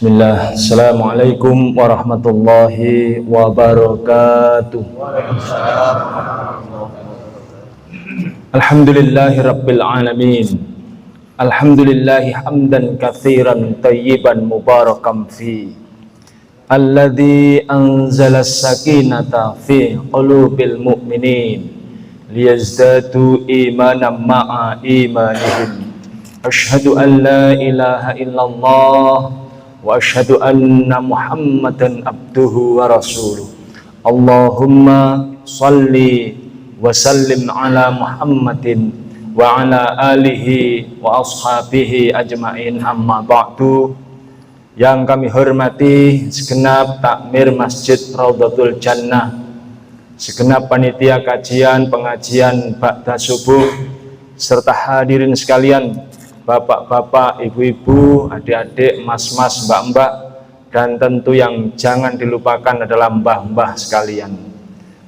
Bismillah, Assalamualaikum warahmatullahi wabarakatuh. Alhamdulillahi rabbil alamin. Alhamdulillahi hamdan katsiran tayyiban mubarakan fi. Alladzi anzala as-sakinata fi qulubil mu'minin liyazdadu imanan ma'a imanihim. Asyhadu an la ilaha illallah wa asyhadu anna Muhammadan abduhu wa rasuluh. Allahumma salli wa sallim ala Muhammadin wa ala alihi wa ashabihi ajmain, amma ba'du. Yang kami hormati segenap takmir Masjid Raudhatul Jannah, segenap panitia kajian pengajian ba'da subuh, serta hadirin sekalian, bapak-bapak, ibu-ibu, adik-adik, mas-mas, mbak-mbak, dan tentu yang jangan dilupakan adalah mbah-mbah sekalian.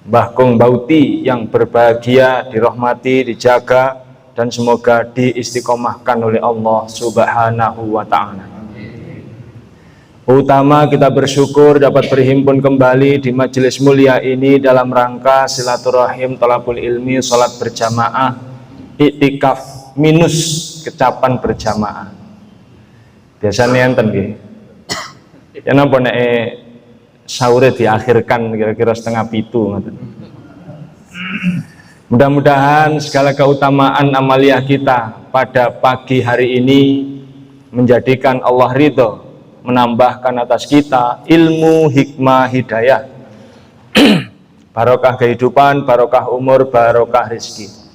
Mbah Kong Bauti yang berbahagia, dirahmati, dijaga, dan semoga diistiqomahkan oleh Allah Subhanahu wa Ta'ala. Utama kita bersyukur dapat berhimpun kembali di majelis mulia ini dalam rangka silaturahim, thalabul ilmi, salat berjamaah, iktikaf minus kecapan berjamaah. Biasanya enten nggih. Ya napa nek sahure diakhirkan kira-kira 6:30 ngoten. Mudah-mudahan segala keutamaan amaliyah kita pada pagi hari ini menjadikan Allah ridho, menambahkan atas kita ilmu, hikmah, hidayah, barokah kehidupan, barokah umur, barokah rezeki.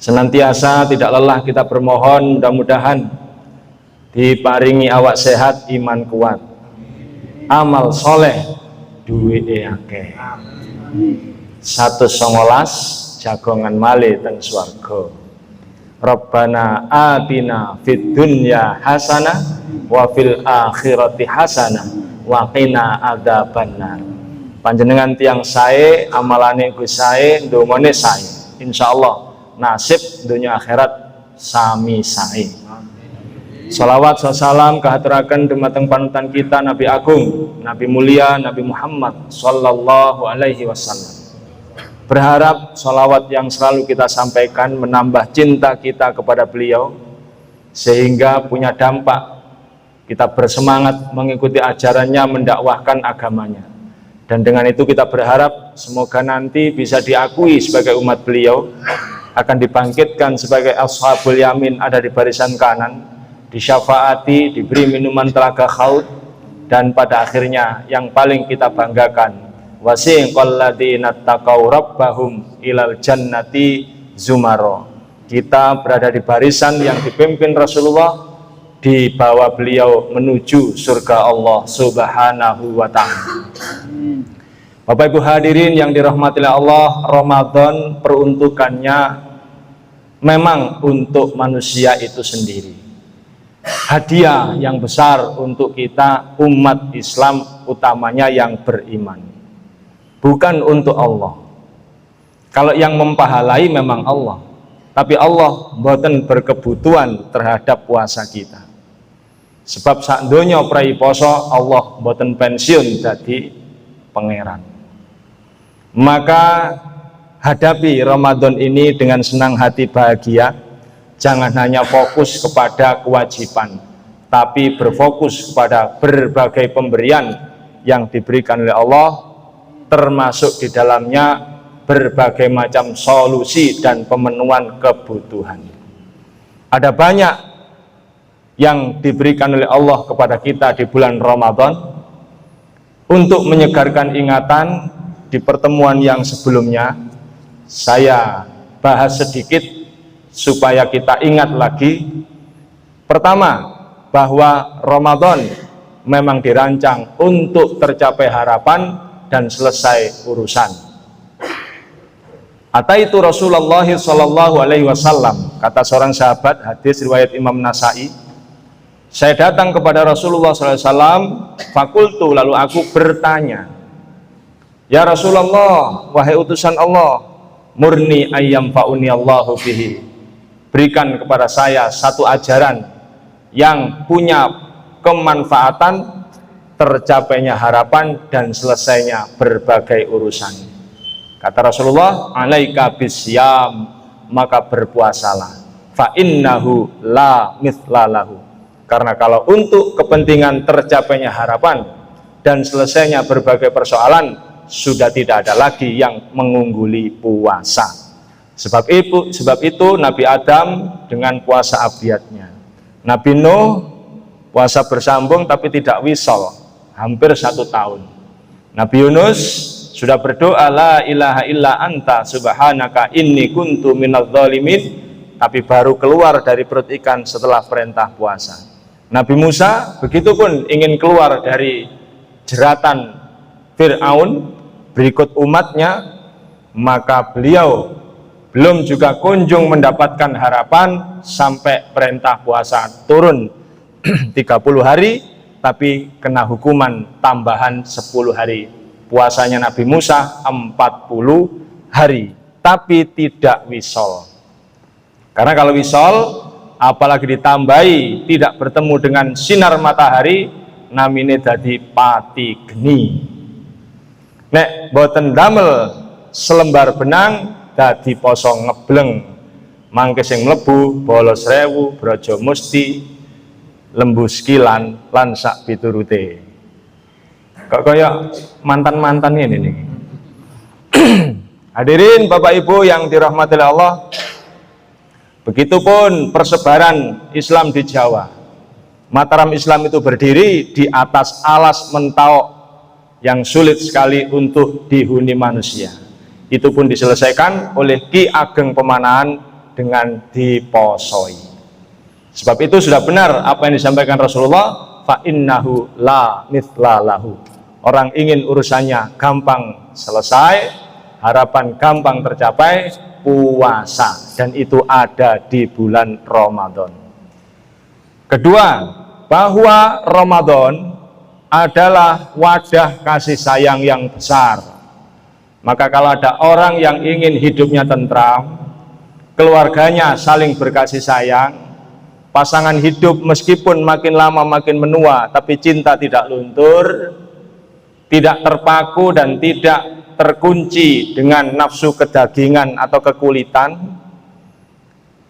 Senantiasa tidak lelah kita bermohon, mudah-mudahan diparingi awak sehat, iman kuat, amal soleh, duit akeh, 119 jagongan malih teng swarga. Rabbana atina fid dunya hasanah wa fil akhirati hasanah wa qina adzabannar. Panjenengan tiang sae, amalane Gus sae, ndongane sae. Insyaallah nasib dunia akhirat sami sae. Salawat salam kahaturaken dumateng panutan kita Nabi Agung, Nabi mulia, Nabi Muhammad sallallahu alaihi wasallam. Berharap salawat yang selalu kita sampaikan menambah cinta kita kepada beliau, sehingga punya dampak kita bersemangat mengikuti ajarannya, mendakwahkan agamanya. Dan dengan itu kita berharap semoga nanti bisa diakui sebagai umat beliau, akan dibangkitkan sebagai ashabul yamin, ada di barisan kanan, disyafaati, diberi minuman telaga khaut, dan pada akhirnya yang paling kita banggakan, wasiqal ladzina taqaw rabbahum ilal jannati zumaro. Kita berada di barisan yang dipimpin Rasulullah, di bawah beliau menuju surga Allah Subhanahu wa Ta'ala. Bapak Ibu hadirin yang dirahmati Allah, Ramadan peruntukannya memang untuk manusia itu sendiri. Hadiah yang besar untuk kita umat Islam, utamanya yang beriman, bukan untuk Allah. Kalau yang mempahalai memang Allah, tapi Allah mboten berkebutuhan terhadap puasa kita. Sebab sak donya prai poso Allah mboten pensiun dadi pangeran. Maka hadapi Ramadan ini dengan senang hati bahagia. Jangan hanya fokus kepada kewajiban, tapi berfokus kepada berbagai pemberian yang diberikan oleh Allah, termasuk di dalamnya berbagai macam solusi dan pemenuhan kebutuhan. Ada banyak yang diberikan oleh Allah kepada kita di bulan Ramadan. Untuk menyegarkan ingatan, di pertemuan yang sebelumnya saya bahas sedikit supaya kita ingat lagi. Pertama, bahwa Ramadan memang dirancang untuk tercapai harapan dan selesai urusan. Ataitu Rasulullah sallallahu alaihi wasallam, kata seorang sahabat, hadis riwayat Imam Nasai, saya datang kepada Rasulullah sallallahu alaihi wasallam, fakultu, lalu aku bertanya, ya Rasulullah, wahai utusan Allah, murni ayyam fa'uni Allahu bihi, berikan kepada saya satu ajaran yang punya kemanfaatan, tercapainya harapan, dan selesainya berbagai urusan. Kata Rasulullah, alaika bisyam, maka berpuasalah, fa innahu la mithlalahu. Karena kalau untuk kepentingan tercapainya harapan dan selesainya berbagai persoalan, sudah tidak ada lagi yang mengungguli puasa. Sebab itu Nabi Adam dengan puasa abiyatnya, Nabi Nuh puasa bersambung tapi tidak wisol, hampir 1 tahun. Nabi Yunus sudah berdoa, la ilaha illa anta subhanaka inni kuntu minadz zalimin, tapi baru keluar dari perut ikan setelah perintah puasa. Nabi Musa begitupun ingin keluar dari jeratan Fir'aun berikut umatnya, maka beliau belum juga kunjung mendapatkan harapan sampai perintah puasa turun 30 hari, tapi kena hukuman tambahan 10 hari. Puasanya Nabi Musa 40 hari, tapi tidak wisol. Karena kalau wisol, apalagi ditambahi tidak bertemu dengan sinar matahari, namine dadi pati geni. Nek boten damel selembar benang dadi poso ngebleng, mangke sing mlebu bolos rewu, brojo musti, lembu sekilan, lan sak piturute. Kok kaya mantan-mantan ini nih. Hadirin Bapak Ibu yang dirahmati Allah, begitupun persebaran Islam di Jawa. Mataram Islam itu berdiri di atas alas mentauk yang sulit sekali untuk dihuni manusia. Itu pun diselesaikan oleh Ki Ageng Pemanahan dengan diposoi. Sebab itu sudah benar apa yang disampaikan Rasulullah, fa innahu la mithlalahu. Orang ingin urusannya gampang selesai, harapan gampang tercapai, puasa, dan itu ada di bulan Ramadan. Kedua, bahwa Ramadan adalah wadah kasih sayang yang besar. Maka kalau ada orang yang ingin hidupnya tentram, keluarganya saling berkasih sayang, pasangan hidup meskipun makin lama makin menua, tapi cinta tidak luntur, tidak terpaku dan tidak terkunci dengan nafsu kedagingan atau kekulitan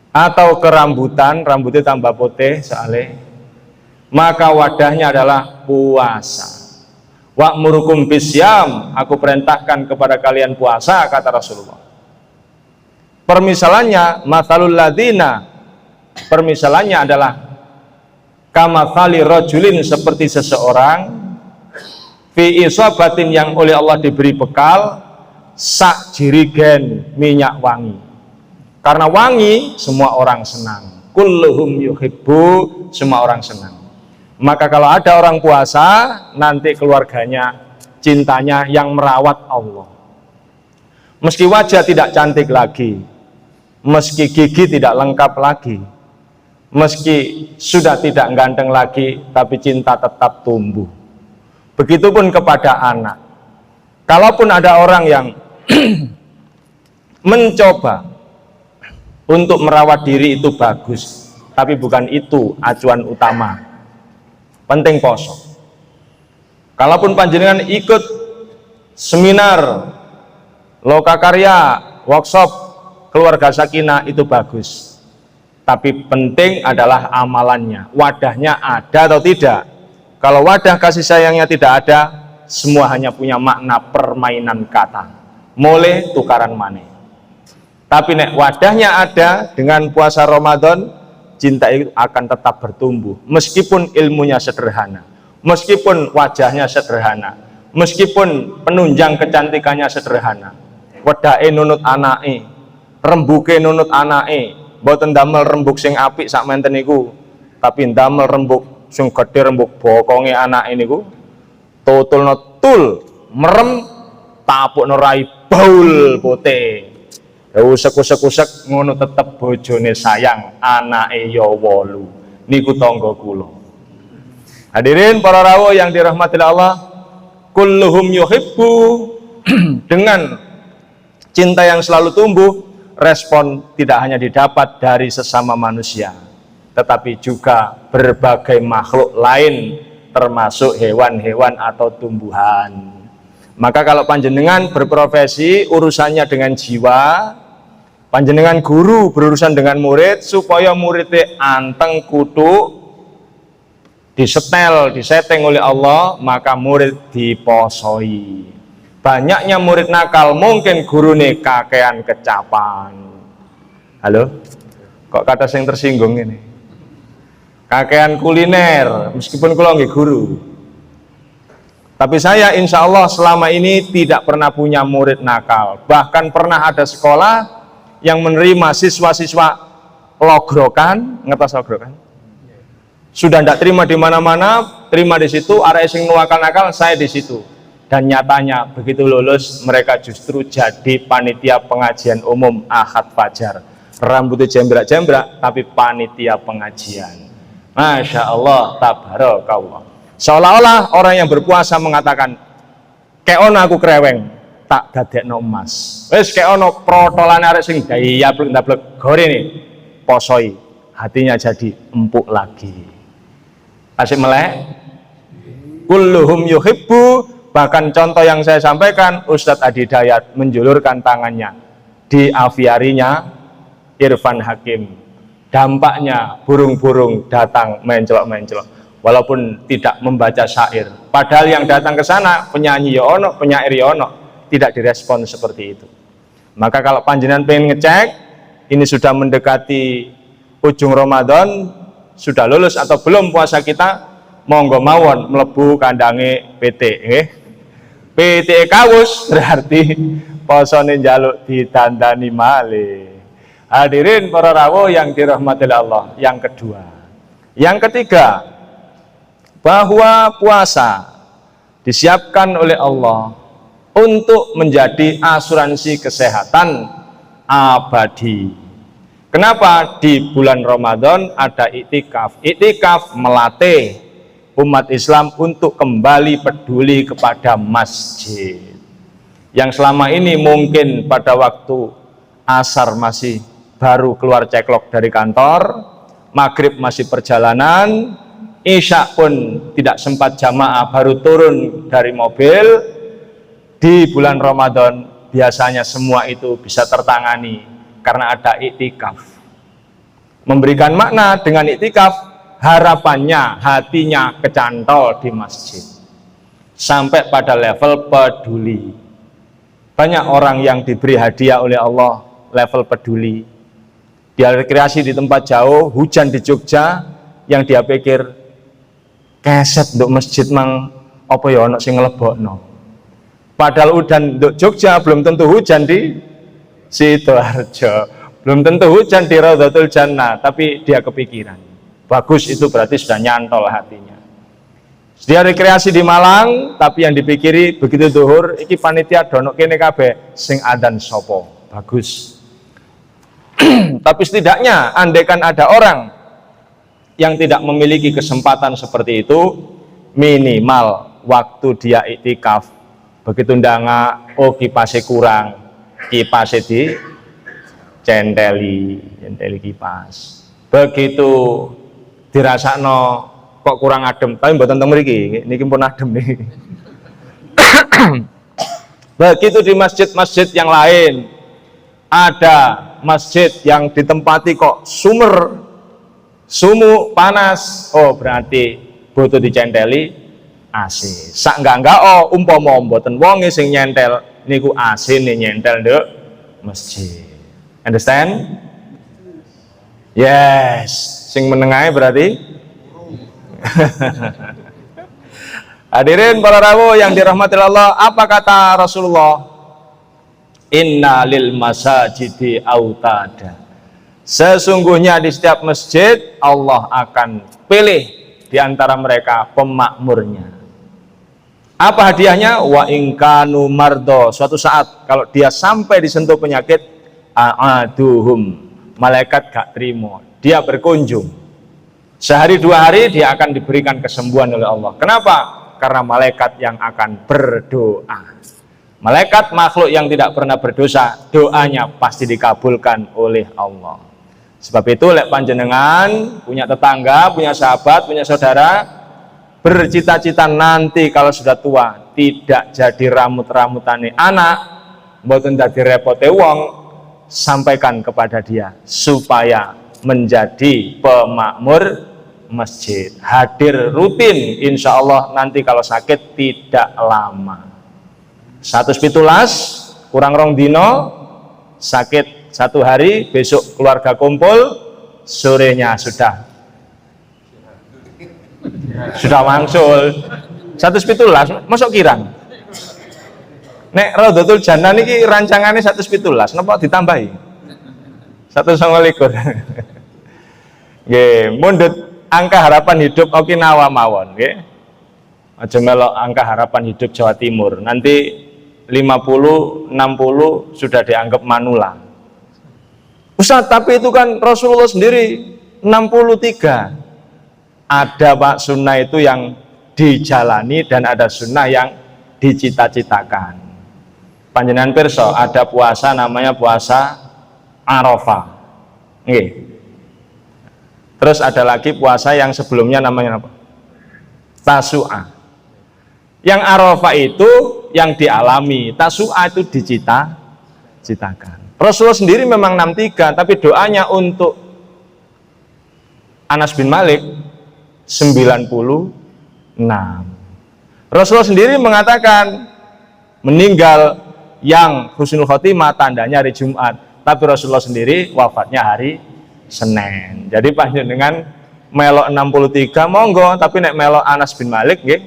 atau kerambutan, rambutnya tambah putih soalnya, maka wadahnya adalah puasa. Wa'murukum bisyam, aku perintahkan kepada kalian puasa, kata Rasulullah. Permisalannya mathalul ladina, permisalannya adalah kamathali rajulin, seperti seseorang fi isobatin, yang oleh Allah diberi bekal sak jirigen minyak wangi. Karena wangi semua orang senang, kulluhum yuhibbu, semua orang senang. Maka kalau ada orang puasa, nanti keluarganya cintanya yang merawat Allah. Meski wajah tidak cantik lagi, meski gigi tidak lengkap lagi, meski sudah tidak ganteng lagi, tapi cinta tetap tumbuh. Begitupun kepada anak. Kalaupun ada orang yang mencoba untuk merawat diri, itu bagus, tapi bukan itu acuan utama. Penting poso. Kalaupun panjenengan ikut seminar, lokakarya, workshop keluarga sakinah, itu bagus, tapi penting adalah amalannya, wadahnya ada atau tidak. Kalau wadah kasih sayangnya tidak ada, semua hanya punya makna permainan kata, mulai tukaran maneh. Tapi nek wadahnya ada, dengan puasa Ramadan, cinta itu akan tetap bertumbuh, meskipun ilmunya sederhana, meskipun wajahnya sederhana, meskipun penunjang kecantikannya sederhana. Wedake nunut anake, rembuke nunut anake, mboten damel rembug sing apik sak menten niku, tapi damel rembug sing gedhe, rembug bokonge anake niku, tutulno tul, merem, tapukno rai baul putih. Usek-usek ngono tetep bojone sayang, anake ya 8. Niku tangga kula. Hadirin para rawuh yang dirahmati Allah, kulluhum yuhibbu, dengan cinta yang selalu tumbuh, respon tidak hanya didapat dari sesama manusia, tetapi juga berbagai makhluk lain, termasuk hewan-hewan atau tumbuhan. Maka kalau panjenengan berprofesi urusannya dengan jiwa, panjenengan guru berurusan dengan murid, supaya muridnya anteng kutu disetel, disetting oleh Allah, maka murid diposoi. Banyaknya murid nakal, mungkin guru nih kakean kecapan. Halo? Kok kata yang tersinggung ini? Kakean kuliner, meskipun kula nggih guru. Tapi saya insya Allah selama ini tidak pernah punya murid nakal. Bahkan pernah ada sekolah yang menerima siswa-siswa logrokan, ngertos logrokan? Sudah tidak terima di mana-mana, terima di situ, arek sing nuwakal-nakal, saya di situ. Dan nyatanya begitu lulus, mereka justru jadi panitia pengajian umum Ahad Fajar. Rambutnya jembrak-jembrak, tapi panitia pengajian. Masya Allah, tabarakallah. Seolah-olah orang yang berpuasa mengatakan, keono aku kreweng, tak dadekno emas. Wes keono protolane arek sing dayablek-dablek gore nih, posoi, hatinya jadi empuk lagi. Asik melek, kulluhum yuhibbu. Bahkan contoh yang saya sampaikan, Ustadz Adi Dayat menjulurkan tangannya di aviarinya Irfan Hakim. Dampaknya burung-burung datang mencelok-mencelok, walaupun tidak membaca syair. Padahal yang datang ke sana penyanyi ya ono, penyair ya ono, tidak direspon seperti itu. Maka kalau panjenengan pengen ngecek, ini sudah mendekati ujung Ramadan, sudah lulus atau belum puasa kita, monggo mawon mlebu kandange PT, PT kawus berarti posone njaluk ditandani malih. Hadirin para rawuh yang dirahmati Allah. Yang kedua, yang ketiga, bahwa puasa disiapkan oleh Allah untuk menjadi asuransi kesehatan abadi. Kenapa di bulan Ramadan ada iktikaf? Iktikaf melatih umat Islam untuk kembali peduli kepada masjid. Yang selama ini mungkin pada waktu asar masih baru keluar ceklok dari kantor, maghrib masih perjalanan, isya pun tidak sempat jamaah, baru turun dari mobil. Di bulan Ramadan biasanya semua itu bisa tertangani karena ada iktikaf. Memberikan makna dengan iktikaf, harapannya hatinya kecantol di masjid sampai pada level peduli. Banyak orang yang diberi hadiah oleh Allah level peduli. Dia rekreasi di tempat jauh, hujan di Jogja, yang dia pikir keset untuk masjid mang apa ya ono sing nglebokno. Padahal hujan untuk Jogja belum tentu hujan di Sidoarjo, belum tentu hujan di Raudhatul Jannah, tapi dia kepikiran. Bagus, itu berarti sudah nyantol hatinya. Dia rekreasi di Malang, tapi yang dipikiri begitu zuhur, iki panitia donok kene kabeh sing adzan sopo. Bagus. Tapi setidaknya andaikan ada orang yang tidak memiliki kesempatan seperti itu, minimal waktu dia iktikaf, begitu ndanga, oh kipasnya kurang, kipasnya di centeli kipas. Begitu dirasakno kok kurang adem, tapi mboten teng mriki, niki pun adem nih. Begitu di masjid-masjid yang lain, ada masjid yang ditempati kok sumu panas, oh berarti butuh dicenteli AC. Sak enggak oh umpama mboten wonge sing nyentel niku AC nih nyentel nduk masjid. Understand? Yes, sing menengahe berarti hadirin para rawuh yang dirahmati Allah, apa kata Rasulullah? Inna lil masajidi autada. Sesungguhnya di setiap masjid Allah akan pilih di antara mereka pemakmurnya. Apa hadiahnya? Wa ingkanu mardo. Suatu saat kalau dia sampai disentuh penyakit, aaduhum, malaikat gak terima, dia berkunjung. Sehari dua hari dia akan diberikan kesembuhan oleh Allah. Kenapa? Karena malaikat yang akan berdoa. Malaikat makhluk yang tidak pernah berdosa, doanya pasti dikabulkan oleh Allah. Sebab itu lek panjenengan punya tetangga, punya sahabat, punya saudara bercita-cita nanti kalau sudah tua tidak jadi ramut-ramutane anak, mboten dadi repote wong, sampaikan kepada dia supaya menjadi pemakmur masjid, hadir rutin, insya Allah nanti kalau sakit tidak lama. 117 kurang rong dino sakit 1 hari, besok keluarga kumpul, sorenya sudah mangsul 117 masuk kirang. Nek Raudhatul Jannah niki rancangannya 117 napa ditambahi 129. Nggih, mundut angka harapan hidup Okinawa mawon nggih. Aja melok angka harapan hidup Jawa Timur. Nanti 50, 60 sudah dianggap manula. Ustaz, tapi itu kan Rasulullah sendiri 63. Ada Pak sunnah itu yang dijalani dan ada sunnah yang dicita-citakan. Panjenengan pirsa ada puasa namanya puasa Arafah. Nggih. Terus ada lagi puasa yang sebelumnya namanya apa? Tasu'a. Yang Arafah itu yang dialami, Tasu'a itu dicita-citakan. Rasulullah sendiri memang 63, tapi doanya untuk Anas bin Malik 96. Rasulullah sendiri mengatakan meninggal yang husnul khotimah tandanya hari Jumat, tapi Rasulullah sendiri wafatnya hari Senin. Jadi panjenengan melok 63 monggo, tapi nek melok Anas bin Malik nggih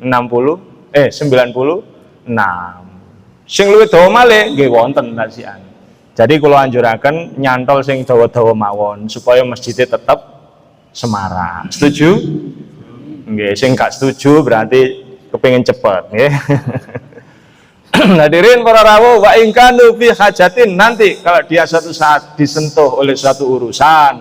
96. Sing luwih dawa malih nggih wonten tasian. Jadi kula anjuraken nyantol sing dawa-dawa mawon supaya masjidnya tetap semarak. Setuju? Nggih, sing gak setuju berarti kepengin cepet nggih. Hadirin para rawuh, wa in kanu fi hajatin, nanti kalau dia suatu saat disentuh oleh suatu urusan,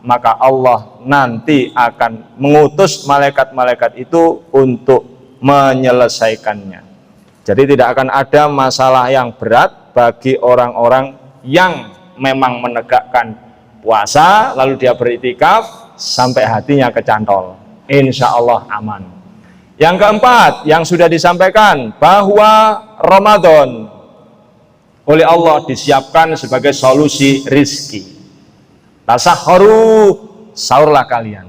maka Allah nanti akan mengutus malaikat-malaikat itu untuk menyelesaikannya. Jadi tidak akan ada masalah yang berat bagi orang-orang yang memang menegakkan puasa lalu dia beriktikaf sampai hatinya kecantol. Insya Allah aman. Yang keempat yang sudah disampaikan bahwa Ramadan oleh Allah disiapkan sebagai solusi rizki. Tasahharu, sahurlah kalian.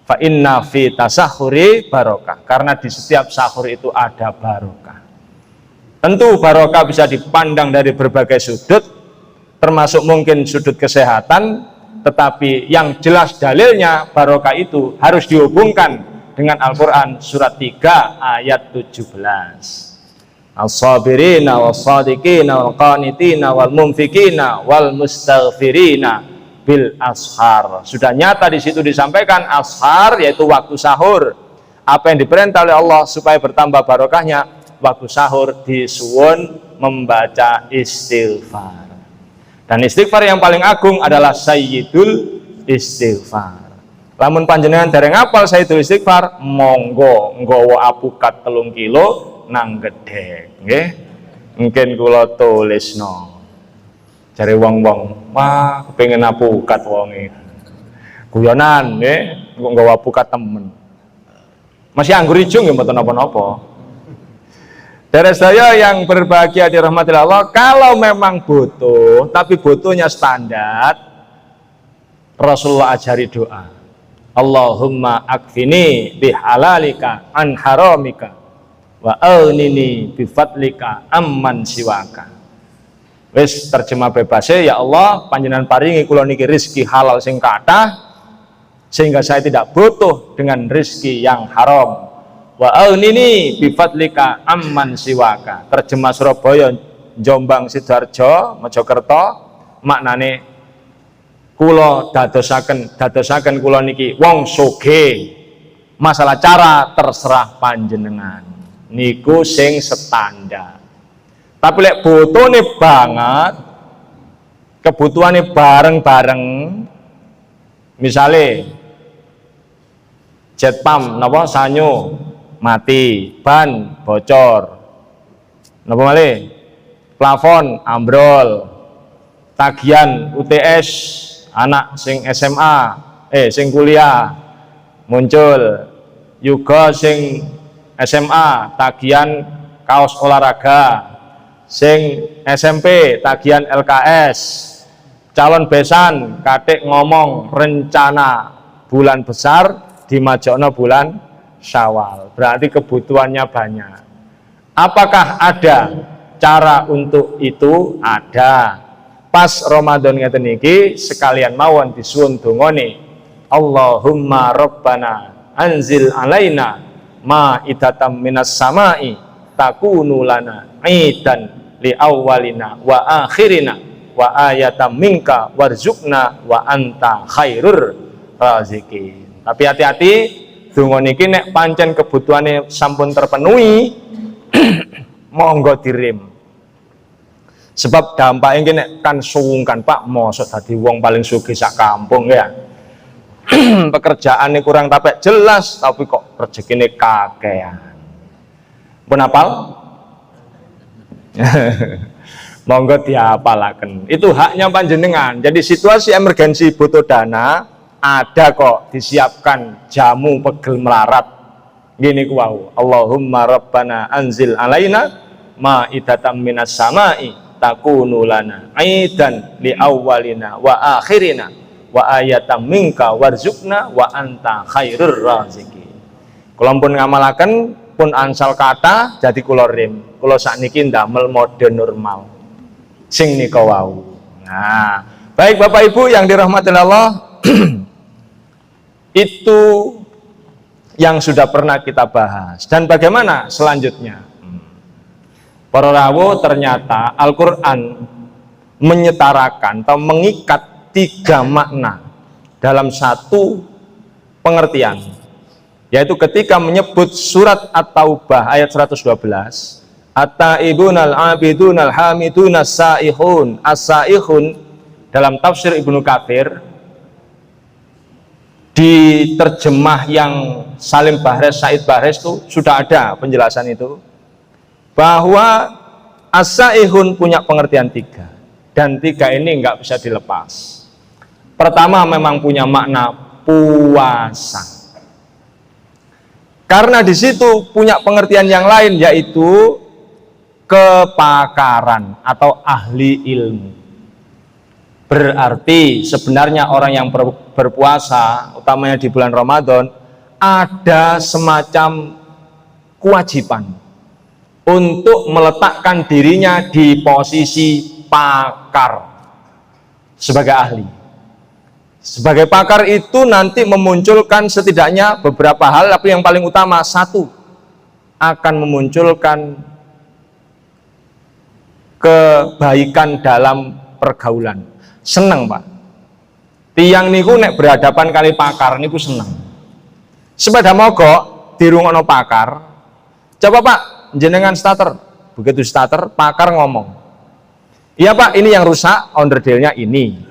Fa inna fi tasahhuri barokah, karena di setiap sahur itu ada barokah. Tentu barokah bisa dipandang dari berbagai sudut, termasuk mungkin sudut kesehatan, tetapi yang jelas dalilnya barokah itu harus dihubungkan dengan Al-Quran surat 3 ayat 17. As-sabirina was-sadiqina wal-qanitina wal-munfikina wal-mustaghfirina bil ashar. Sudah nyata di situ disampaikan ashar yaitu waktu sahur. Apa yang diperintah oleh Allah supaya bertambah barokahnya? Waktu sahur disuwun membaca istighfar. Dan istighfar yang paling agung adalah sayyidul istighfar. Lamun panjenengan dereng apal sayyidul istighfar, monggo nggawa apukat 3 kilo nang gedhe, nggih. Mungkin kula tulisno. Jare wong-wong, wah kepengin apukat wonge. Guyonan nggih, kok nggawa apukat temen. Masih anggur ijo nggih mboten napa-napa. Dari saya yang berbahagia dirahmati Allah, kalau memang butuh, tapi butuhnya standar, Rasulullah ajari doa. Allahumma akfini bihalalika an haramika wa aghnini bifadlika amman siwaka. Wis terjemah bebasnya, ya Allah, panjenengan paringi kula niki rezeki halal sing kathah sehingga saya tidak butuh dengan rezeki yang haram. Wa aghnini bifadlika amman siwaka. Terjemah Surabaya, Jombang, Sidoarjo, Mojokerto, maknane kula dadosaken kula niki wong sugih. Masalah cara terserah panjenengan. Niku sing standar. Tapi lek butuhne banget, kebutuhane bareng-bareng, misale jet pump napa sanyo mati, ban bocor, napa malih plafon ambrol, tagihan UTS anak sing SMA, sing kuliah muncul, juga sing SMA tagihan kaos olahraga, sing SMP tagihan LKS, calon besan katik ngomong rencana bulan besar dimajokno bulan Syawal, berarti kebutuhannya banyak. Apakah ada cara untuk itu? Ada. Pas Ramadan ngeten niki sekalian mawon disuwun dongane, Allahumma rabbana anzil alaina ma'idatan minas sama'i takunu lana aidan li awwalina wa akhirina wa ayatan minka warzuqna wa anta khairur razikin. Tapi hati-hati, donga niki nek pancen kebutuhane sampun terpenuhi monggo dirim. Sebab dampaknya iki nek kan sungkan Pak, mosok dadi wong paling sugih sak kampung ya. Pekerjaannya kurang tapek jelas, tapi kok rezekine kakean. Pun apal? Monggo diapalaken. Itu haknya panjenengan. Jadi situasi emergensi butuh dana, ada kok disiapkan jamu pegel melarat. Gini kuwau, Allahumma rabbana anzil alaina ma'idatan minas sama'i takunu lana aidan li awwalina wa akhirina wa ayatan minka warzuqna wa anta khairur razikin. Kula pun ngamalaken pun ansal kata jadi kula rim. Kula sakniki ndamel mode normal. Sing nika wau. Nah, baik Bapak Ibu yang dirahmati Allah, itu yang sudah pernah kita bahas. Dan bagaimana selanjutnya? Para rawuh, ternyata Al-Quran menyetarakan atau mengikat 3 makna dalam satu pengertian, yaitu ketika menyebut surat At-Taubah ayat 112, At-taibunal abidunal hamidunal saihun as-saihun, dalam tafsir Ibnu Katsir di terjemah yang Salim Bahres, Said Bahres itu sudah ada penjelasan itu, bahwa as-saihun punya pengertian 3, dan 3 ini nggak bisa dilepas. Pertama, memang punya makna puasa, karena di situ punya pengertian yang lain, yaitu kepakaran atau ahli ilmu. Berarti sebenarnya orang yang berpuasa, utamanya di bulan Ramadan, ada semacam kewajiban untuk meletakkan dirinya di posisi pakar sebagai ahli. Sebagai pakar itu nanti memunculkan setidaknya beberapa hal, tapi yang paling utama satu, akan memunculkan kebaikan dalam pergaulan. Seneng Pak, tiang niku nek berhadapan kali pakar niku seneng. Sepeda mogok dirungokno pakar, coba Pak jenengan starter, begitu starter pakar ngomong, iya Pak ini yang rusak, onderdilnya ini,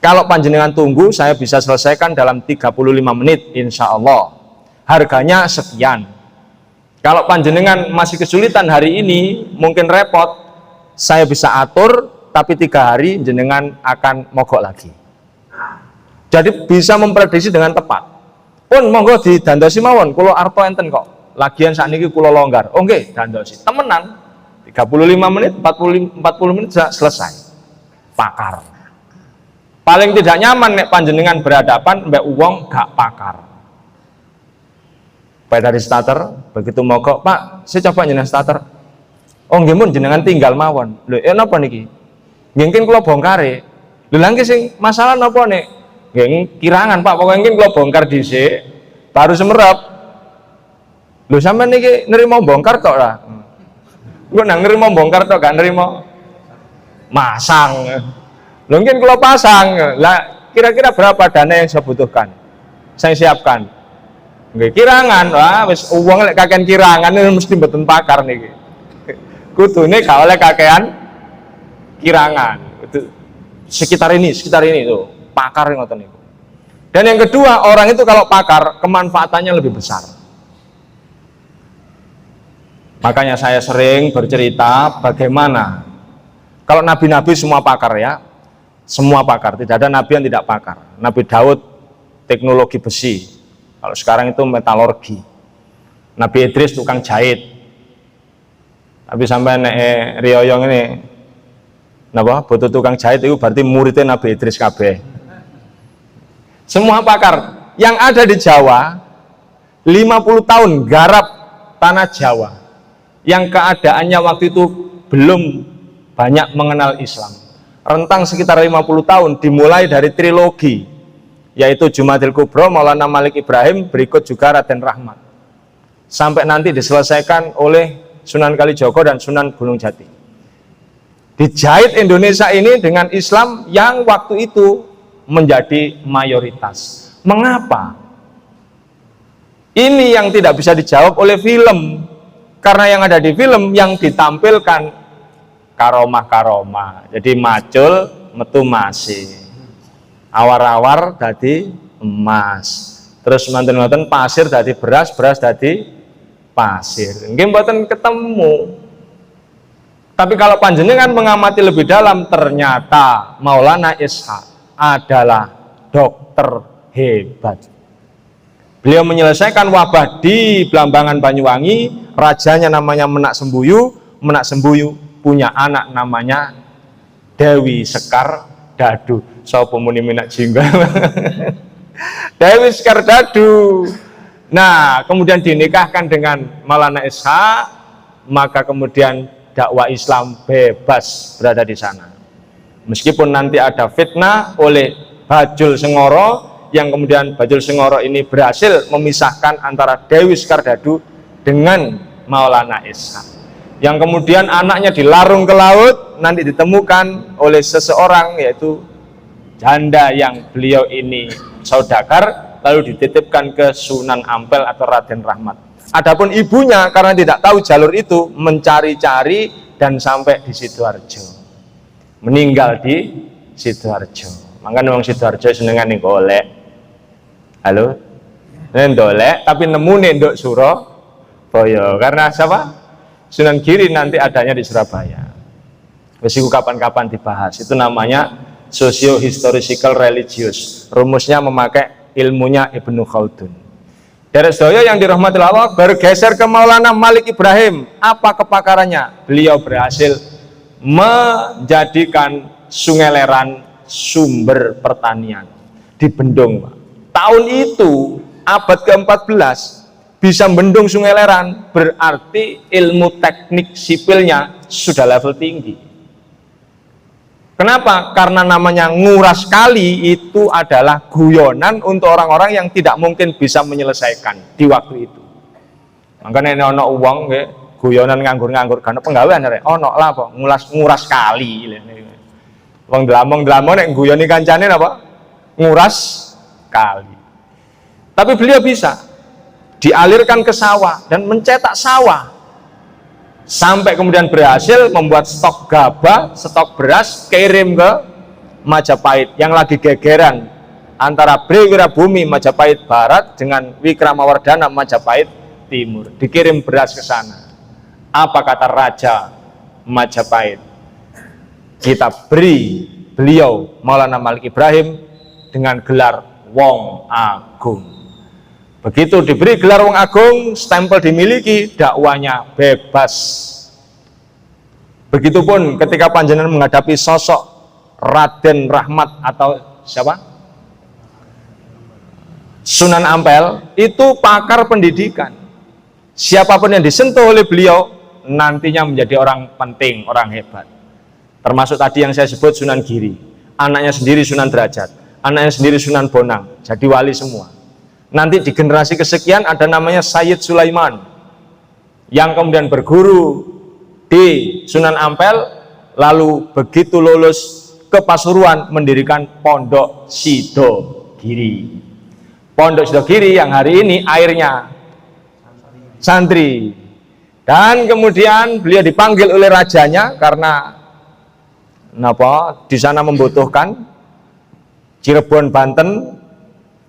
kalau panjenengan tunggu saya bisa selesaikan dalam 35 menit insya Allah, harganya sekian. Kalau panjenengan masih kesulitan hari ini, mungkin repot, saya bisa atur, tapi 3 hari jenengan akan mogok lagi. Jadi bisa memprediksi dengan tepat. Pun monggo didandosi mawon, kula arto enten kok. Lagian sakniki kula longgar. Oh nggih, dandosi. Temenan. 35 menit, 40 menit sudah selesai. Pakar. Paling tidak nyaman nek panjenengan berhadapan mbek wong gak pakar. Baik dari starter, begitu mogok, Pak, saya coba jenengan starter. Oh nggih mun jenengan tinggal mawon. Lho, napa niki? Mungkin kula bongkare. Lho lha nggih sing masalah napa nek? Nggih kirangan Pak, pokoke mungkin kula bongkar dhisik baru semerap. Lho sampean niki nerima bongkar tok lah. Kok nang nerima bongkar tok gak nerima masang. Lho mungkin kula pasang. Lah kira-kira berapa dana yang saya butuhkan? Saya siapkan. Nggih kirangan. Wah wis uang lek kakean kirangan mesti mboten pakar niki. Kudune gak oleh kakean kirangan. Itu sekitar ini tuh pakar ngoten niku. Dan yang kedua, orang itu kalau pakar kemanfaatannya lebih besar. Makanya saya sering bercerita bagaimana kalau nabi-nabi semua pakar ya, Semua pakar, tidak ada nabi yang tidak pakar. Nabi Daud teknologi besi, kalau sekarang itu metalurgi. Nabi Idris tukang jahit. Tapi sampai Rioyong ini napa butuh tukang jahit itu berarti muridnya Nabi Idris kabeh. Semua pakar yang ada di Jawa 50 tahun garap tanah Jawa yang keadaannya waktu itu belum banyak mengenal Islam. Rentang sekitar 50 tahun dimulai dari trilogi yaitu Jumadil Kubro, Maulana Malik Ibrahim, berikut juga Raden Rahmat. Sampai nanti diselesaikan oleh Sunan Kalijogo dan Sunan Gunung Jati. Dijahit Indonesia ini dengan Islam yang waktu itu menjadi mayoritas. Mengapa? Ini yang tidak bisa dijawab oleh film, karena yang ada di film yang ditampilkan karomah-karomah. Jadi macul metu masih, awar-awar dadi emas, terus manten-manten pasir dadi beras, beras dadi pasir. Nggih mboten ketemu. Tapi kalau panjenengan mengamati lebih dalam, ternyata Maulana Ishaq adalah dokter hebat. Beliau menyelesaikan wabah di Blambangan Banyuwangi, rajanya namanya Menak Sembuyu. Menak Sembuyu punya anak namanya Dewi Sekar Dadu. Sapa muni Menak Jingga. Dewi Sekar Dadu. Nah, kemudian dinikahkan dengan Maulana Ishaq, maka kemudian dakwah Islam bebas berada di sana. Meskipun nanti ada fitnah oleh Bajul Sengoro, yang kemudian Bajul Sengoro ini berhasil memisahkan antara Dewi Sekar Dadu dengan Maulana Ishaq, yang kemudian anaknya dilarung ke laut, nanti ditemukan oleh seseorang yaitu janda yang beliau ini saudagar, lalu dititipkan ke Sunan Ampel atau Raden Rahmat. Adapun ibunya karena tidak tahu jalur itu, mencari-cari dan sampai di Sidoarjo, meninggal di Sidoarjo. Makanya orang Sidoarjo senengan nih golek. Halo, ndolek tapi nemu ndok Surabaya. Karena siapa? Sunan Giri nanti adanya di Surabaya. Wesiku kapan-kapan dibahas. Itu namanya socio-historical religious. Rumusnya memakai ilmunya Ibnu Khaldun. Dari sedaya yang dirahmati Allah, bergeser ke Maulana Malik Ibrahim. Apa kepakarannya? Beliau berhasil menjadikan Sungai Leran sumber pertanian di Bendung, Pak. Tahun itu abad ke-14 bisa bendung Sungai Leran, berarti ilmu teknik sipilnya sudah level tinggi. Kenapa? Karena namanya nguras kali itu adalah guyonan untuk orang-orang yang tidak mungkin bisa menyelesaikan di waktu itu. Makanya ini ono uang guyonan nganggur-nganggur karena penggawean ono lah apa nguras kali. Wong dlamong-dlamong nek guyoni kancane apa? Nguras kali. Tapi beliau bisa dialirkan ke sawah dan mencetak sawah sampai kemudian berhasil membuat stok gabah, stok beras kirim ke Majapahit yang lagi gegeran antara Bre Wirabumi Majapahit Barat dengan Wikramawardhana Majapahit Timur. Dikirim beras ke sana. Apa kata Raja Majapahit? Kita beri beliau Maulana Malik Ibrahim dengan gelar Wong Agung. Begitu diberi gelar Wong Agung, stempel dimiliki, dakwanya bebas. Begitupun ketika panjenengan menghadapi sosok Raden Rahmat atau siapa? Sunan Ampel, itu pakar pendidikan. Siapapun yang disentuh oleh beliau nantinya menjadi orang penting, orang hebat. Termasuk tadi yang saya sebut Sunan Giri, anaknya sendiri Sunan Derajat, anaknya sendiri Sunan Bonang, jadi wali semua. Nanti di generasi kesekian ada namanya Sayyid Sulaiman, yang kemudian berguru di Sunan Ampel, lalu begitu lulus ke Pasuruan mendirikan Pondok Sidogiri. Pondok Sidogiri yang hari ini airnya santri. Dan kemudian beliau dipanggil oleh rajanya karena di sana membutuhkan. Cirebon, Banten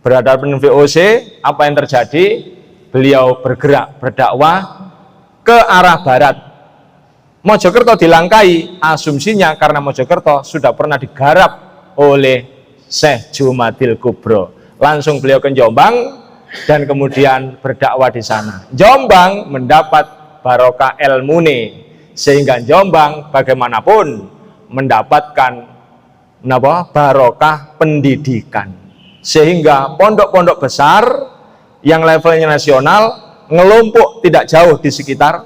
berhadapan VOC. Apa yang terjadi? Beliau bergerak berdakwah ke arah barat. Mojokerto dilangkai, asumsinya karena Mojokerto sudah pernah digarap oleh Syekh Jumadil Kubro. Langsung beliau ke Jombang dan kemudian berdakwah di sana. Jombang mendapat barokah ilmune, sehingga Jombang bagaimanapun mendapatkan barokah pendidikan, sehingga pondok-pondok besar yang levelnya nasional ngelompok tidak jauh di sekitar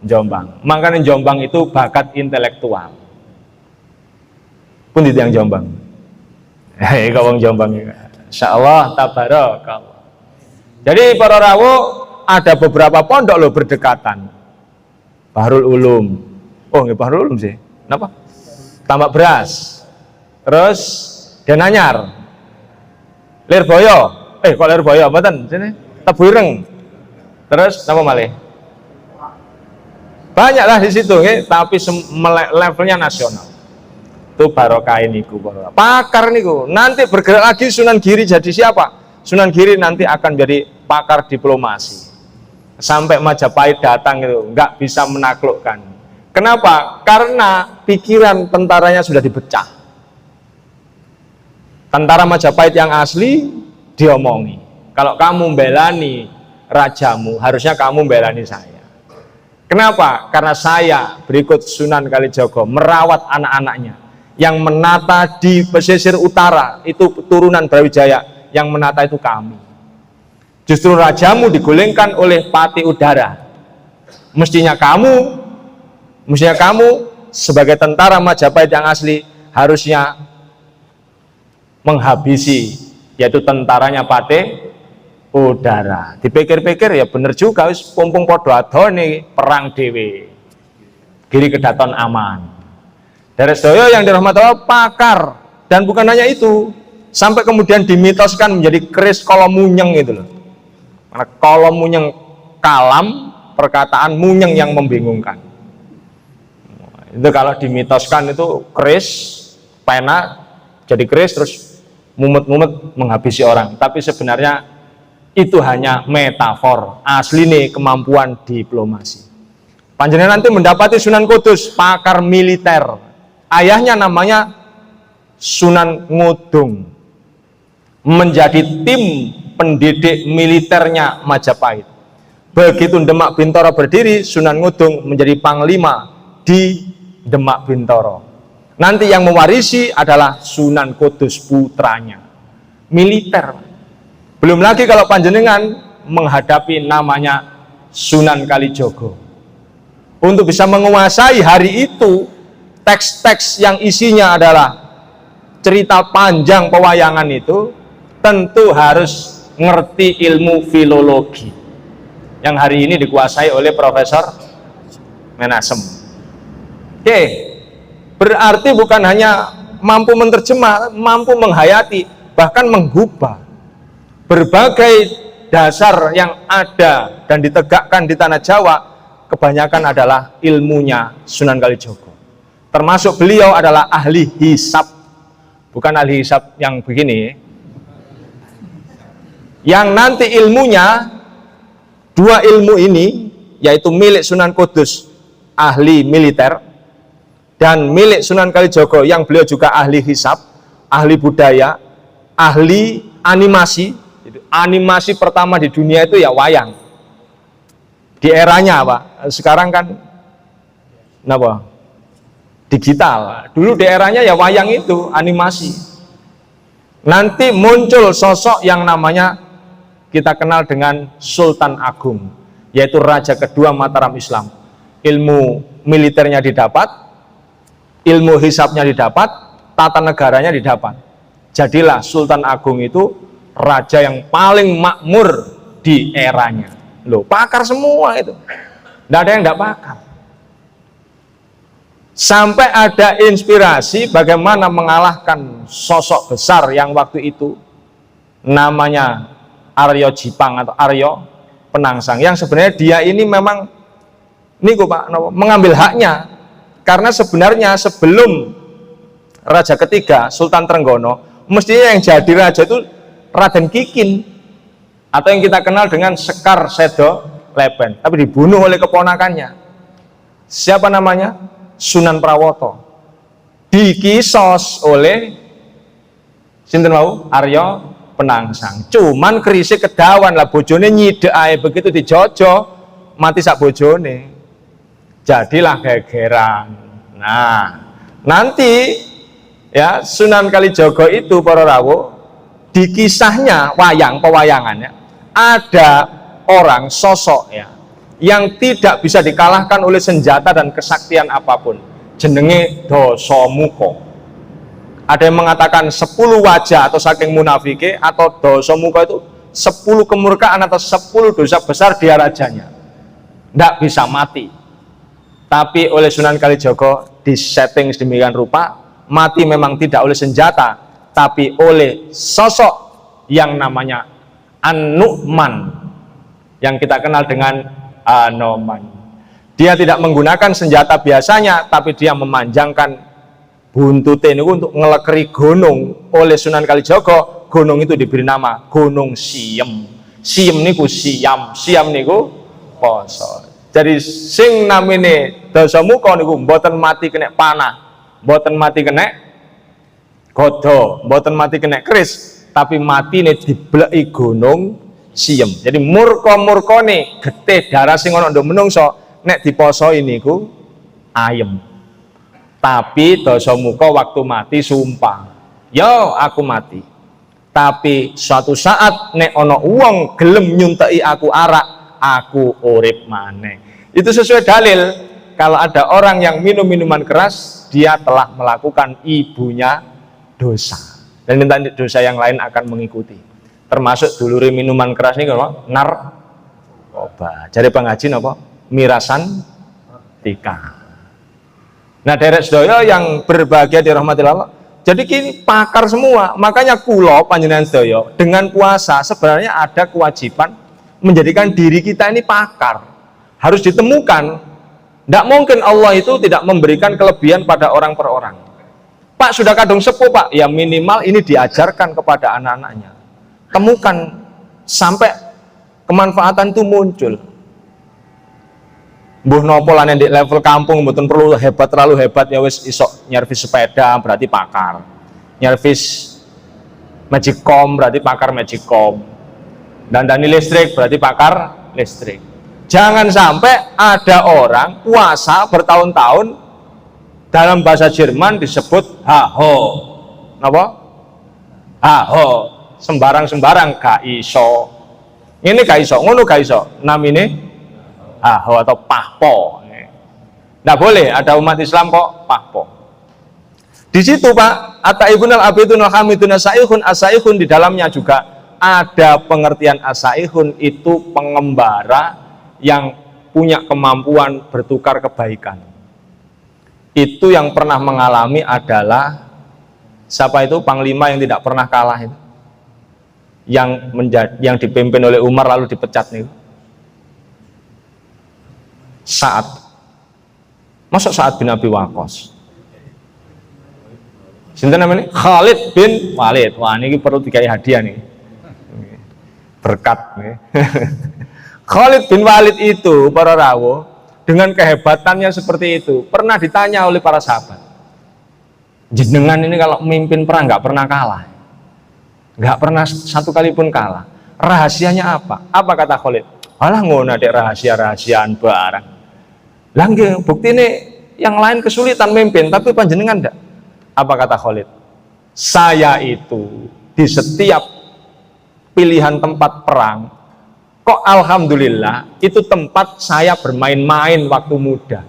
Jombang. Makanya Jombang itu bakat intelektual. Pun di yang Jombang. Hei, kawang Jombang. Insyaallah tabarakallah. Jadi para rawuh ada beberapa pondok loh berdekatan. Bahrul Ulum. Oh, nggih Bahrul Ulum sih. Kenapa? Tambak Beras. Terus Denanyar. Lirboyo. Kok Lirboyo mboten sini? Tebu Ireng. Terus nama malih? Banyaklah di situ nggih, tapi levelnya nasional. Itu barokah niku para pakar niku. Nanti bergerak lagi Sunan Giri jadi siapa? Sunan Giri nanti akan jadi pakar diplomasi. Sampai Majapahit datang itu nggak bisa menaklukkan. Kenapa? Karena pikiran tentaranya sudah dipecah. Tentara Majapahit yang asli diomongi. Kalau kamu belani rajamu, harusnya kamu belani saya. Kenapa? Karena saya berikut Sunan Kalijogo merawat anak-anaknya. Yang menata di pesisir utara itu turunan Brawijaya, yang menata itu kami. Justru rajamu digulingkan oleh Pati Udara. Mestinya kamu sebagai tentara Majapahit yang asli harusnya menghabisi, yaitu tentaranya Pati Udara. Dipikir-pikir ya bener juga, wis pumpung podo adone perang dewe. Giri kedaton aman. Dari sedaya yang dirahmati Allah pakar, dan bukan hanya itu, sampai kemudian dimitoskan menjadi keris kolomunyeng itu loh. Karena kolomunyeng kalam, perkataan munyeng yang membingungkan. Itu kalau dimitoskan itu keris, pena jadi keris terus mumet-mumet menghabisi orang. Tapi sebenarnya itu hanya metafor, asli nih kemampuan diplomasi. Panjenengan nanti mendapati Sunan Kudus, pakar militer. Ayahnya namanya Sunan Ngudung, menjadi tim pendidik militernya Majapahit. Begitu Demak Bintoro berdiri, Sunan Ngudung menjadi panglima di Demak Bintoro. Nanti yang mewarisi adalah Sunan Kudus putranya, militer. Belum lagi kalau panjenengan menghadapi namanya Sunan Kalijogo. Untuk bisa menguasai hari itu, teks-teks yang isinya adalah cerita panjang pewayangan itu, tentu harus ngerti ilmu filologi yang hari ini dikuasai oleh Profesor Menasem. Oke, berarti bukan hanya mampu menerjemah, mampu menghayati, bahkan menggubah berbagai dasar yang ada dan ditegakkan di tanah Jawa. Kebanyakan adalah ilmunya Sunan Kalijogo. Termasuk beliau adalah ahli hisab, bukan ahli hisab yang begini, yang nanti ilmunya, dua ilmu ini, yaitu milik Sunan Kudus, ahli militer, dan milik Sunan Kalijogo yang beliau juga ahli hisab, ahli budaya, ahli animasi. Animasi pertama di dunia itu ya wayang. Di eranya Pak, sekarang kan kenapa? Digital. Dulu di eranya ya wayang itu, animasi. Nanti muncul sosok yang namanya kita kenal dengan Sultan Agung, yaitu raja kedua Mataram Islam. Ilmu militernya didapat, ilmu hisabnya didapat, tata negaranya didapat. Jadilah Sultan Agung itu raja yang paling makmur di eranya. Loh, pakar semua itu. Tidak ada yang tidak pakar. Sampai ada inspirasi bagaimana mengalahkan sosok besar yang waktu itu namanya Aryo Jipang atau Aryo Penangsang, yang sebenarnya dia ini memang niku Pak mengambil haknya, karena sebenarnya sebelum raja ketiga Sultan Trenggono, mestinya yang jadi raja itu Raden Kikin atau yang kita kenal dengan Sekar Sedo Lepen, tapi dibunuh oleh keponakannya. Siapa namanya? Sunan Prawoto. Dikisos oleh Sinten wau? Arya Penangsang. Cuman kerisik kedawan lah, bojone nyidek ae, begitu dijojo mati sak bojone. Jadilah gegeran. Nah, nanti ya Sunan Kalijaga itu para rawuh, di kisahnya pewayangannya ada orang sosok ya yang tidak bisa dikalahkan oleh senjata dan kesaktian apapun, jenenge Dasamuka. Ada yang mengatakan 10 wajah atau saking munafike, atau Dasamuka itu 10 kemurkaan atau 10 dosa besar dia rajanya, tidak bisa mati. Tapi oleh Sunan Kalijaga disetting sedemikian rupa, mati memang tidak oleh senjata, tapi oleh sosok yang namanya An-Nu'man, yang kita kenal dengan Anoman. Dia tidak menggunakan senjata biasanya, tapi dia memanjangkan buntute niku untuk ngelekeri gunung. Oleh Sunan Kalijaga, gunung itu diberi nama Gunung Siem. Siem niku siam, siam niku poso. Jadi sing namine Dasamuka niku mboten mati kena panah, mboten mati kena godho, mboten mati kena keris, tapi matine dibleki gunung Siem. Jadi murka-murkane getih darah sing ana nduk menungso nek diposoi niku ayem. Tapi Dasamuka waktu mati sumpah, yo aku mati, tapi suatu saat nek ono wong gelem nyunteki aku arak, aku urip maneh. Itu sesuai dalil. Kalau ada orang yang minum minuman keras, dia telah melakukan ibunya dosa, dan minta dosa yang lain akan mengikuti. Termasuk dulure minuman keras ini apa? Narkoba. Jadi pengaji apa? Mirasan tika. Nah, derek sedaya yang berbahagia dirahmati Allah, jadi kini pakar semua. Makanya kula panjenengan sedaya dengan puasa sebenarnya ada kewajiban menjadikan diri kita ini pakar. Harus ditemukan. Tidak mungkin Allah itu tidak memberikan kelebihan pada orang per orang. Pak sudah kadung sepuh Pak, ya minimal ini diajarkan kepada anak-anaknya. Temukan sampai kemanfaatan itu muncul. Mbuh nopo lan di level kampung mboten perlu hebat, terlalu hebat ya wis iso nyervis sepeda berarti pakar. Nyervis magicom berarti pakar magicom. Dandani listrik berarti pakar listrik. Jangan sampai ada orang puasa bertahun-tahun, dalam bahasa Jerman disebut haho. Napa? Haho. Sembarang-sembarang gak iso. Ini gak iso, ngono gak iso. Namine haho atau pahpo. Nggak boleh ada umat Islam kok pahpo. Di situ Pak, At-Taibun al-Abidun al-Hamidun as-Saihun, as-Saihun di dalamnya juga ada pengertian as-Saihun itu pengembara yang punya kemampuan bertukar kebaikan. Itu yang pernah mengalami adalah siapa itu? Panglima yang tidak pernah kalah itu, yang dipimpin oleh Umar lalu dipecat nih. Sa'ad bin Abi Waqqas. Sinten namanya? Khalid bin Walid. Wah, ini perlu dikai hadiah nih. Berkat nih. Khalid bin Walid itu para rawuh dengan kehebatannya seperti itu pernah ditanya oleh para sahabat, jenengan ini kalau memimpin perang nggak pernah kalah, nggak pernah satu kali pun kalah, rahasianya apa? Apa kata Khalid? Alah ngono dek rahasia-rahasiaan barang. Langge bukti ini yang lain kesulitan memimpin tapi panjenengan enggak. Apa kata Khalid? Saya itu di setiap pilihan tempat perang, kok alhamdulillah itu tempat saya bermain-main waktu muda.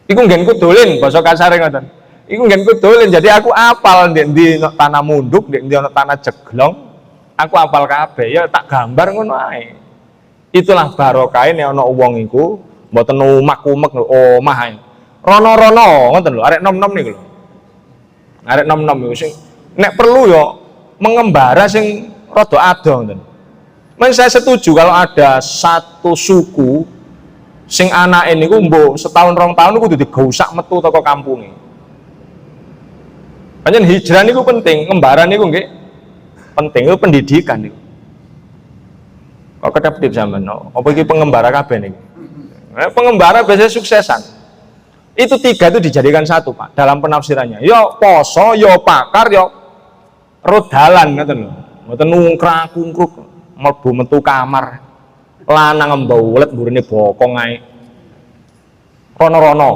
Iku nggenku dolen basa kasare ngoten. Iku nggenku dolen, jadi aku apal di tanah munduk, di tanah jeglong, aku apal kabeh, ya tak gambar ngono ae. Itulah barokah nek ana wong iku mboten umak-umek omah ae. Rono-rono ngoten lho, arek nom-nom niku lho. Arek nom-nom iku sing nek perlu ya mengembara sing rada ado ngoten. Men saya setuju kalau ada satu suku sing anake niku mbok setahun rong tahun kudu digausak metu teko kampunge. Pancen hijrah niku penting, ngembara niku nggih penting, itu pendidikan niku. Kok kedap-kedip sampean, apa iki pengembara kabeh niki? Pengembara biasanya suksesan. Itu tiga itu dijadikan satu, Pak, dalam penafsirannya. Yo poso, yo pakar, yo rodalan ngoten lho. Mboten nungkrak-kungkruk mlebu metu kamar. Lanang mbaulet mburine bokong ae. Rono-rono.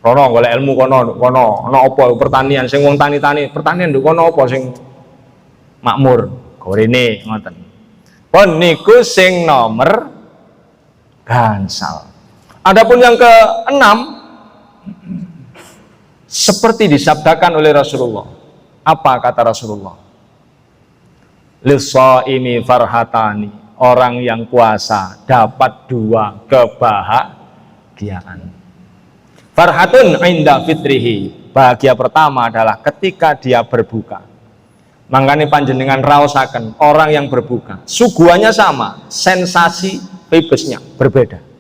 Rono golek ilmu kono ana apa pertanian sing wong tani-tani, pertanian nduk kono apa sing makmur. Gorene ngoten. Pun niku sing nomor gansal. Adapun yang keenam, seperti disabdakan oleh Rasulullah. Apa kata Rasulullah? Lis-shaimi farhatani, orang yang puasa dapat dua kebahagiaan. Farhatun inda fitrihi, bahagia pertama adalah ketika dia berbuka. Mangkane panjenengan raosaken orang yang berbuka, suguhannya sama, sensasi bebasnya berbeda.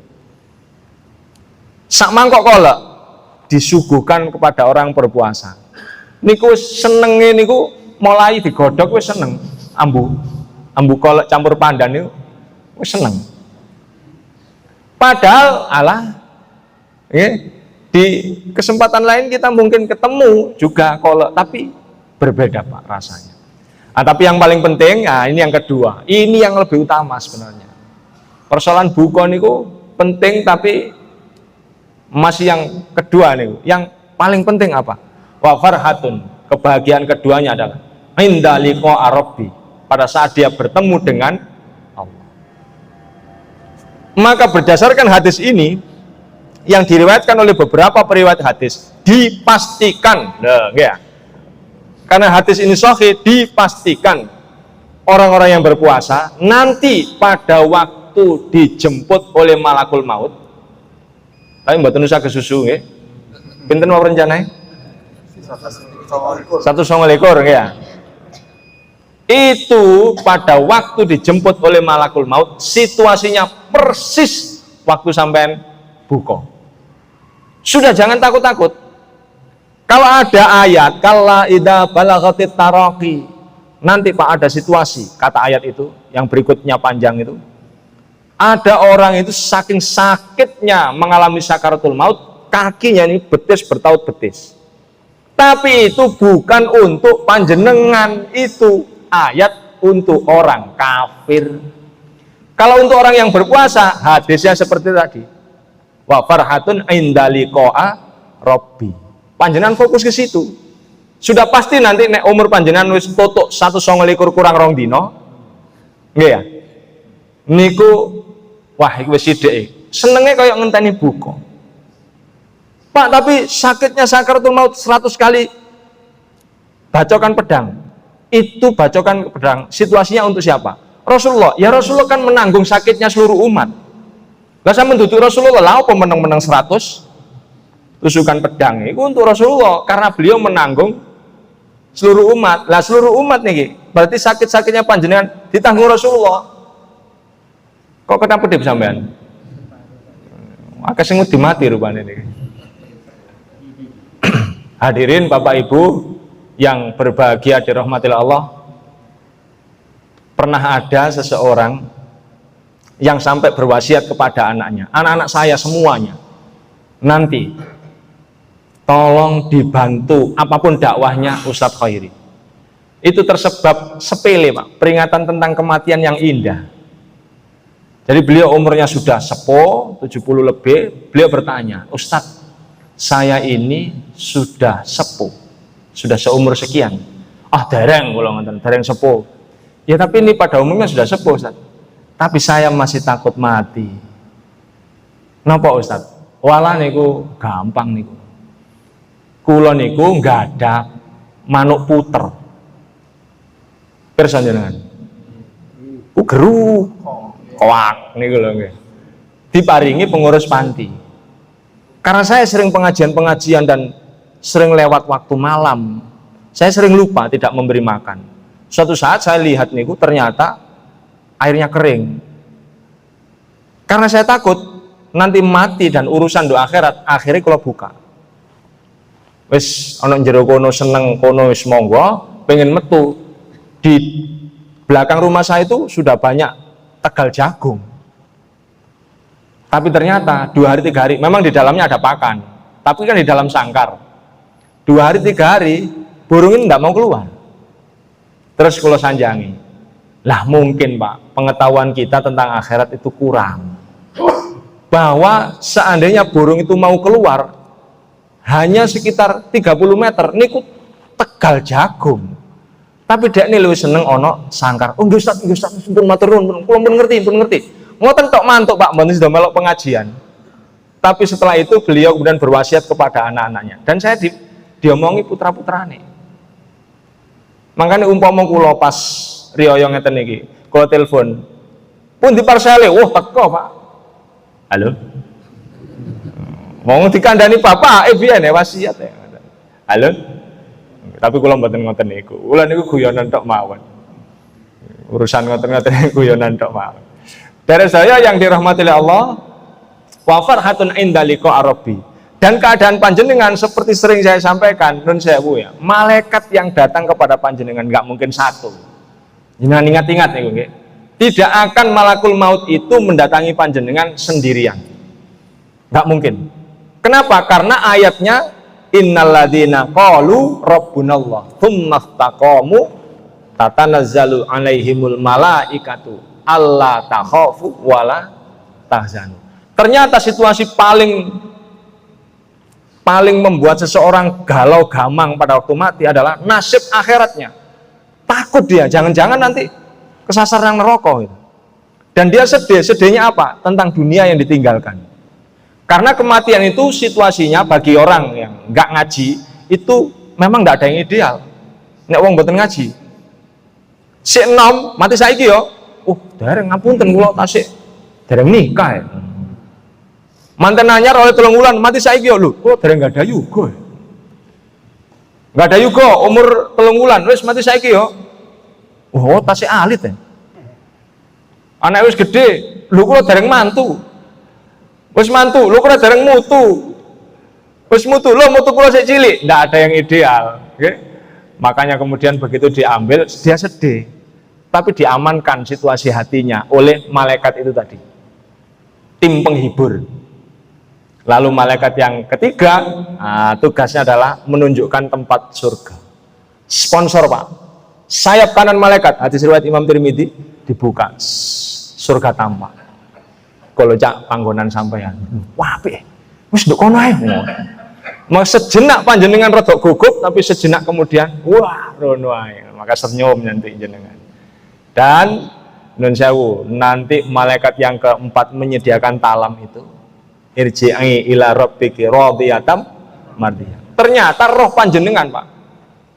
Sak mangkok kolak disuguhkan kepada orang berpuasa. Niku senenge niku mulai digodhog wis seneng. Ambu kolak campur pandan niku wis seneng. Padahal di kesempatan lain kita mungkin ketemu juga kolak, tapi berbeda Pak rasanya. Tapi yang paling penting, ini yang kedua, ini yang lebih utama sebenarnya. Persoalan buka niku penting, tapi masih yang kedua nih, yang paling penting apa? Wa farhatun, kebahagiaan keduanya adalah inda liqa rabbi, pada saat dia bertemu dengan Allah. Maka berdasarkan hadis ini yang diriwayatkan oleh beberapa periwayat hadis, dipastikan, karena hadis ini sahih, dipastikan orang-orang yang berpuasa nanti pada waktu dijemput oleh malakul maut. Tapi mboten usah kesusu nggih. Pinten mau rencananya? 129 ya. Itu pada waktu dijemput oleh malakul maut, situasinya persis waktu sampean buka. Sudah jangan takut-takut. Kalau ada ayat kalla idza balaghatit taraqi, nanti Pak ada situasi, kata ayat itu yang berikutnya panjang itu. Ada orang itu saking sakitnya mengalami sakaratul maut, kakinya ini betis bertaut betis. Tapi itu bukan untuk panjenengan, itu ayat untuk orang kafir. Kalau untuk orang yang berpuasa, hadisnya seperti tadi. Wa farhatun inda liqa'a rabbi. Panjenengan fokus ke situ. Sudah pasti nanti nek umur panjenengan wis tutuk 129 kurang 2 dina. Nggih ya. Niku wah iku wis sithik. Senenge kaya ngenteni buka. Pak, tapi sakitnya sakaratul maut 100 kali bacokan pedang. Itu bacokan pedang situasinya untuk siapa? Rasulullah. Ya Rasulullah kan menanggung sakitnya seluruh umat. Lah sampeyan duduk Rasulullah, lha apa meneng-meneng 100 tusukan pedang itu untuk Rasulullah karena beliau menanggung seluruh umat. Lah seluruh umat niki berarti sakit-sakitnya panjenengan ditanggung Rasulullah. Kok kena pedip sampean? Akeh sing mati rupane niki. Hadirin Bapak Ibu yang berbahagia dirahmati Allah, pernah ada seseorang yang sampai berwasiat kepada anaknya, anak-anak saya semuanya, nanti tolong dibantu apapun dakwahnya Ustadz Khairi. Itu tersebab sepele Pak, peringatan tentang kematian yang indah. Jadi beliau umurnya sudah sepuh, 70 lebih, beliau bertanya, Ustadz, saya ini sudah sepuh, sudah seumur sekian. Dereng kula ngoten, dereng sepuh. Ya tapi ini pada umumnya sudah sepuh Ustaz. Tapi saya masih takut mati. Napa Ustaz? Wala niku gampang niku. Kula niku nggadak manuk puter. Pirsa jenengan? Geru. Koak niku lho nggih. Diparingi pengurus panti. Karena saya sering pengajian-pengajian dan sering lewat waktu malam, saya sering lupa tidak memberi makan. Suatu saat saya lihat niku ternyata airnya kering. Karena saya takut nanti mati dan urusan doa akhirat, akhirnya kalau buka. Wis ana jero kono seneng kono wis monggo, pengen metu. Di belakang rumah saya itu sudah banyak tegal jagung. Tapi ternyata 2 hari 3 hari memang di dalamnya ada pakan, tapi kan di dalam sangkar. 2 hari 3 hari burung ini tidak mau keluar. Terus kalau sanjangi, lah mungkin Pak, pengetahuan kita tentang akhirat itu kurang. Bahwa seandainya burung itu mau keluar hanya sekitar 30 meter, niku Tegal Jagung. Tapi dia ini lebih seneng ono sangkar. Oh nggih Ustaz, pun matur nuwun, kula pun ngerti. Ngoten tok mantuk Pak, mboten sudah melok pengajian. Tapi setelah itu beliau kemudian berwasiat kepada anak-anaknya. Dan saya diomongi putra-putrane. Makanya umpama kula pas riyo ngeten iki, kula telepon, pun diparsele, wah teko Pak. Halo. Mau dikandani bapak, biyen ya wasiat ya. Halo. Tapi kula mboten ngoten niku. Kula niku guyonan tok mawon. Urusan ngoten-ngoten guyonan tok mawon. Dari saya yang dirahmati oleh Allah, wa farhatun inda liqa rabbi. Dan keadaan panjenengan seperti sering saya sampaikan, nun sewu ya, malaikat yang datang kepada panjenengan nggak mungkin satu. Jangan ingat-ingat nih, nggih. Tidak akan malakul maut itu mendatangi panjenengan sendirian. Nggak mungkin. Kenapa? Karena ayatnya innalladzina qalu rabbunallah tsumma istaqamu tatanazzalu alaihimul malaikatu alla takhafu wala tahzanu. Ternyata situasi paling membuat seseorang galau gamang pada waktu mati adalah nasib akhiratnya. Takut dia, jangan-jangan nanti kesasar yang neraka gitu. Dan dia sedihnya apa? Tentang dunia yang ditinggalkan. Karena kematian itu situasinya bagi orang yang nggak ngaji itu memang nggak ada yang ideal. Nek wong mboten ngaji, si enom mati saiki yo, dereng ngapunten kula tasik dereng nikah ya. Manten anyar oleh 3 wulan mati saiki yo lho, kula dereng nggak ada yuga. Nggak ada yuga umur 3 wulan wis mati saiki yo. Oh, tasik alit ya. Anak wis gede, lho kula dereng mantu. Wis mantu, lho kula dereng mutu. Wis mutu, lho mutu kula sik cilik, ndak ada yang ideal, okay? Makanya kemudian begitu diambil, dia sedih. Tapi diamankan situasi hatinya oleh malaikat itu tadi. Tim penghibur. Lalu malaikat yang ketiga, tugasnya adalah menunjukkan tempat surga. Sponsor Pak. Sayap kanan malaikat, hadis riwayat Imam Tirmidzi, dibuka surga tampak. Kalau cak panggonan sampeyan, wah apik, wis nduk kono ae. Mau sejenak panjenengan rada gugup, tapi sejenak kemudian, wah rono ae, maka senyum nanti jenengan. Dan nun sewu, nanti malaikat yang keempat menyediakan talam itu, irji'i ila rabbiki radhiyatam mardiyah. Ternyata roh panjenengan Pak,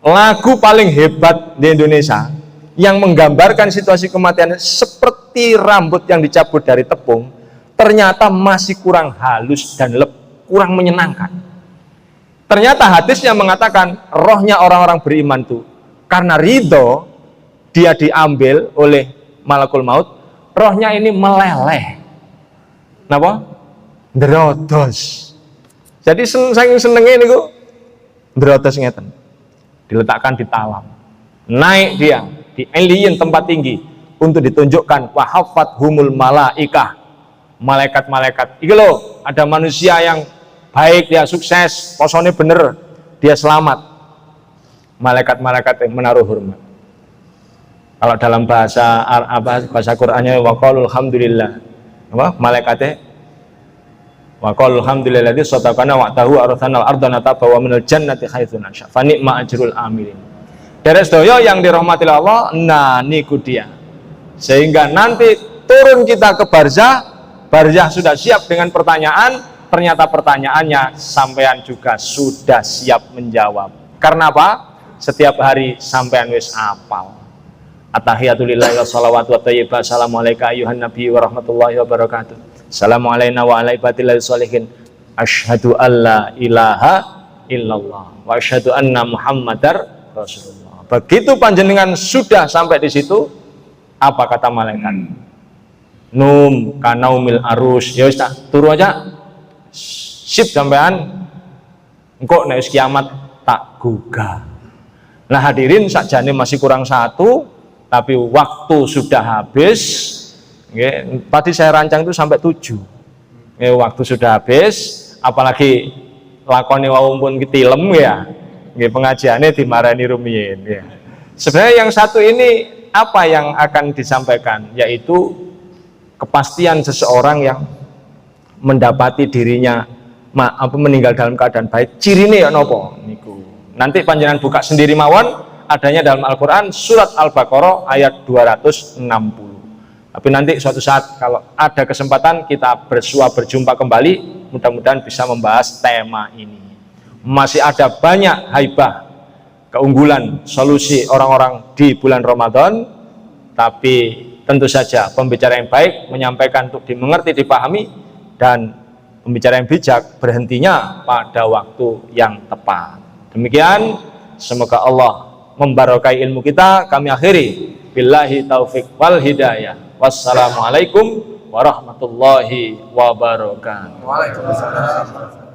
lagu paling hebat di Indonesia yang menggambarkan situasi kematian seperti rambut yang dicabut dari tepung, ternyata masih kurang halus dan kurang menyenangkan. Ternyata hadisnya mengatakan rohnya orang-orang beriman tuh karena ridho dia diambil oleh malakul maut, rohnya ini meleleh. Napa? Ndrodos. Jadi saking senenge niku ndrodos ngeten. Diletakkan di talam. Naik dia di alien tempat tinggi untuk ditunjukkan wahafat humul malaikah. Malaikat-malaikat, iki loh, ada manusia yang baik, dia sukses, posone bener, dia selamat. Malaikat-malaikat yang menaruh hormat. Kalau dalam bahasa Qur'annya waqalul hamdulillah. Apa? Malaikatnya waqalul hamdulillah di sadaqana wa'tahu arthanal ardana tabawa minal jannati haitsu nasya. Fa ni'ma ajrul amilin. Dari sedaya yang dirahmati Allah, nah niku dia. Sehingga nanti turun kita ke barzah. Barzah sudah siap dengan pertanyaan, ternyata pertanyaannya sampean juga sudah siap menjawab. Karena apa? Setiap hari sampean wis apal. At-tahiyatulillahi wa salawatu wa thayyibah. Assalamualaikum ayuhan nabi wa rahmatullahi wa barakatuh. Assalamualaikum wa ala ibadillah sholihin. Asyhadu alla ilaha illallah wa asyhadu anna muhammadar rasulullah. Begitu panjenengan sudah sampai di situ, apa kata malaikat? Num kanaumil arus, ya wis turu aja, sip sampean, engkau nek kiamat tak gugah. Nah hadirin, sakjane masih kurang 1, tapi waktu sudah habis. Tadi saya rancang itu sampai 7, Waktu sudah habis, apalagi lakoni wau pun kitilem ya. Nggih pengajiane dimarani rumiyin ya. Sebenarnya yang satu ini apa yang akan disampaikan, yaitu kepastian seseorang yang mendapati dirinya meninggal dalam keadaan baik. Cirine ya nopo niku. Nanti panjenengan buka sendiri mawon, adanya dalam Al-Qur'an surat Al-Baqarah ayat 260. Tapi nanti suatu saat kalau ada kesempatan kita berjumpa kembali, mudah-mudahan bisa membahas tema ini. Masih ada banyak haibah, keunggulan, solusi orang-orang di bulan Ramadan, tapi tentu saja pembicara yang baik menyampaikan untuk dimengerti, dipahami, dan pembicara yang bijak berhentinya pada waktu yang tepat. Demikian, semoga Allah membarokai ilmu kita. Kami akhiri, billahi taufik wal hidayah. Wassalamualaikum warahmatullahi wabarakatuh. Waalaikumsalam.